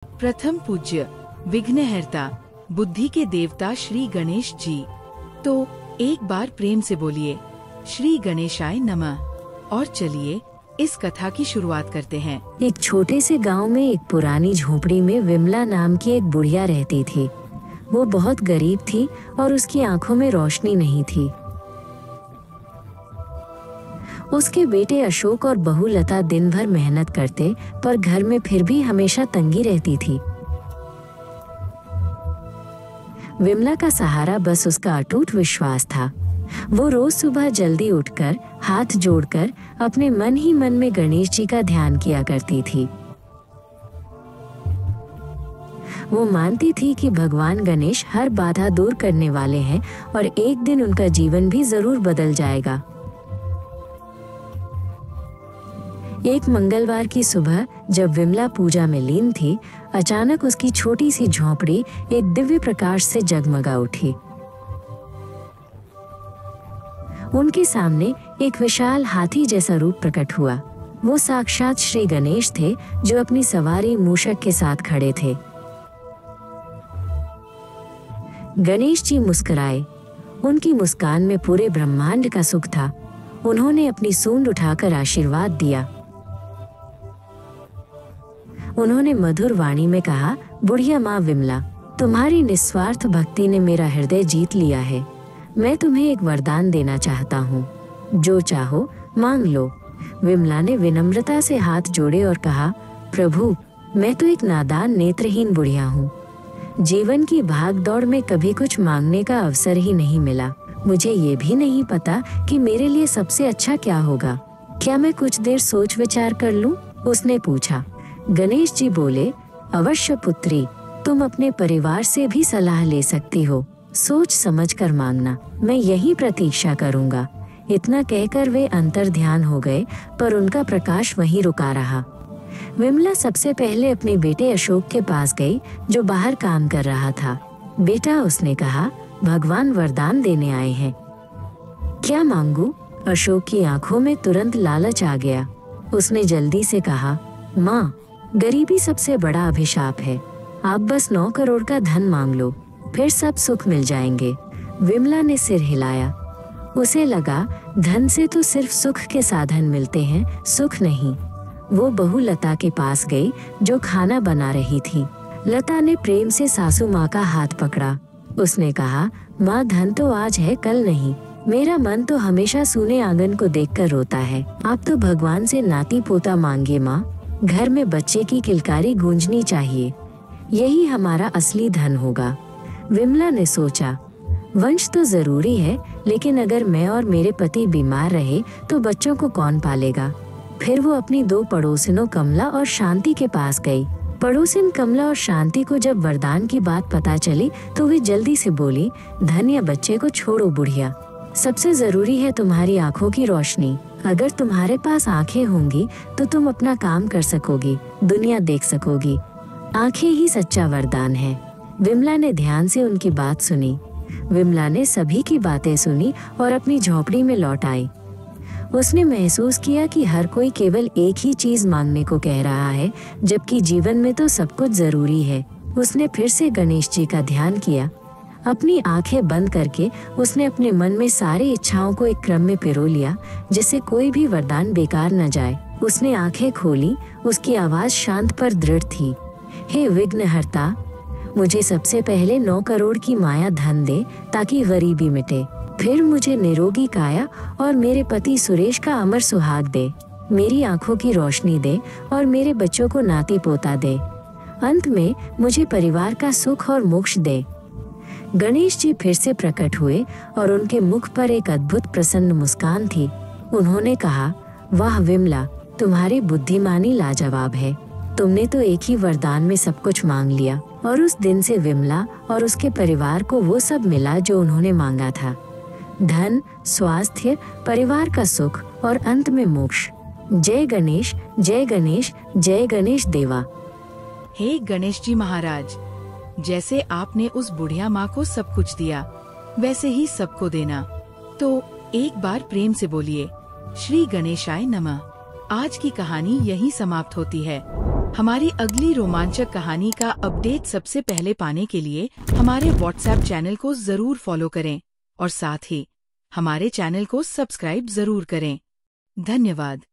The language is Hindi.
प्रथम पूज्य विघ्नहर्ता बुद्धि के देवता श्री गणेश जी। तो एक बार प्रेम से बोलिए श्री गणेशाय नमः। और चलिए इस कथा की शुरुआत करते हैं। एक छोटे से गांव में एक पुरानी झोपड़ी में विमला नाम की एक बुढ़िया रहती थी। वो बहुत गरीब थी और उसकी आंखों में रोशनी नहीं थी। उसके बेटे अशोक और बहू लता दिन भर मेहनत करते, पर घर में फिर भी हमेशा तंगी रहती थी। विमला का सहारा बस उसका अटूट विश्वास था। वो रोज सुबह जल्दी उठकर हाथ जोड़कर अपने मन ही मन में गणेश जी का ध्यान किया करती थी। वो मानती थी कि भगवान गणेश हर बाधा दूर करने वाले हैं और एक दिन उनका जीवन भी जरूर बदल जाएगा। एक मंगलवार की सुबह जब विमला पूजा में लीन थी, अचानक उसकी छोटी सी झोंपड़ी एक दिव्य प्रकाश से जगमगा उठी। उनके सामने एक विशाल हाथी जैसा रूप प्रकट हुआ। वो साक्षात श्री गणेश थे, जो अपनी सवारी मूषक के साथ खड़े थे। गणेश जी मुस्कुराए। उनकी मुस्कान में पूरे ब्रह्मांड का सुख था। उन्होंने अपनी सूंड उठाकर आशीर्वाद दिया। उन्होंने मधुर वाणी में कहा, बुढ़िया माँ विमला, तुम्हारी निस्वार्थ भक्ति ने मेरा हृदय जीत लिया है। मैं तुम्हें एक वरदान देना चाहता हूँ। जो चाहो मांग लो। विमला ने विनम्रता से हाथ जोड़े और कहा, प्रभु, मैं तो एक नादान नेत्रहीन बुढ़िया हूँ। जीवन की भाग दौड़ में कभी कुछ मांगने का अवसर ही नहीं मिला। मुझे ये भी नहीं पता कि मेरे लिए सबसे अच्छा क्या होगा। क्या मैं कुछ देर सोच विचार कर लूं? उसने पूछा। गणेश जी बोले, अवश्य पुत्री, तुम अपने परिवार से भी सलाह ले सकती हो। सोच समझ कर मांगना, मैं यही प्रतीक्षा करूंगा। इतना कहकर वे अंतर ध्यान हो गए, पर उनका प्रकाश वहीं रुका रहा। विमला सबसे पहले अपने बेटे अशोक के पास गई, जो बाहर काम कर रहा था। बेटा, उसने कहा, भगवान वरदान देने आए हैं। क्या मांगू? अशोक की आंखों में तुरंत लालच आ गया। उसने जल्दी से कहा, माँ, गरीबी सबसे बड़ा अभिशाप है। आप बस 9 करोड़ का धन मांग लो, फिर सब सुख मिल जाएंगे। विमला ने सिर हिलाया। उसे लगा, धन से तो सिर्फ सुख के साधन मिलते हैं, सुख नहीं। वो बहू लता के पास गई, जो खाना बना रही थी। लता ने प्रेम से सासू माँ का हाथ पकड़ा। उसने कहा, माँ, धन तो आज है, कल नहीं। मेरा मन तो हमेशा सूने आंगन को देखकर रोता है। आप तो भगवान से नाती पोता मांगे माँ। घर में बच्चे की किलकारी गूंजनी चाहिए। यही हमारा असली धन होगा। विमला ने सोचा, वंश तो जरूरी है, लेकिन अगर मैं और मेरे पति बीमार रहे तो बच्चों को कौन पालेगा? फिर वो अपनी 2 पड़ोसिनों कमला और शांति के पास गई। पड़ोसिन कमला और शांति को जब वरदान की बात पता चली तो वे जल्दी से बोली, धन या बच्चे को छोड़ो बुढ़िया, सबसे जरूरी है तुम्हारी आंखों की रोशनी। अगर तुम्हारे पास आंखें होंगी तो तुम अपना काम कर सकोगी, दुनिया देख सकोगी। आंखें ही सच्चा वरदान है। विमला ने ध्यान से उनकी बात सुनी। विमला ने सभी की बातें सुनी और अपनी झोपड़ी में लौट आई। उसने महसूस किया कि हर कोई केवल एक ही चीज मांगने को कह रहा है, जबकि जीवन में तो सब कुछ जरूरी है। उसने फिर से गणेश जी का ध्यान किया। अपनी आंखें बंद करके उसने अपने मन में सारी इच्छाओं को एक क्रम में पिरो लिया, जिससे कोई भी वरदान बेकार न जाए। उसने आंखें खोली। उसकी आवाज शांत पर दृढ़ थी। हे विघ्नहर्ता, मुझे सबसे पहले 9 करोड़ की माया धन दे, ताकि गरीबी मिटे। फिर मुझे निरोगी काया और मेरे पति सुरेश का अमर सुहाग दे। मेरी आंखों की रोशनी दे और मेरे बच्चों को नाती पोता दे। अंत में मुझे परिवार का सुख और मोक्ष दे। गणेश जी फिर से प्रकट हुए और उनके मुख पर एक अद्भुत प्रसन्न मुस्कान थी। उन्होंने कहा, वाह विमला, तुम्हारी बुद्धिमानी लाजवाब है। तुमने तो एक ही वरदान में सब कुछ मांग लिया। और उस दिन से विमला और उसके परिवार को वो सब मिला जो उन्होंने मांगा था। धन, स्वास्थ्य, परिवार का सुख और अंत में मोक्ष। जय गणेश, जय गणेश, जय गणेश देवा। हे गणेश जी महाराज, जैसे आपने उस बुढ़िया माँ को सब कुछ दिया, वैसे ही सबको देना। तो एक बार प्रेम से बोलिए श्री गणेशाय नमः। आज की कहानी यहीं समाप्त होती है। हमारी अगली रोमांचक कहानी का अपडेट सबसे पहले पाने के लिए हमारे व्हाट्सएप चैनल को जरूर फॉलो करें और साथ ही हमारे चैनल को सब्सक्राइब जरूर करें। धन्यवाद।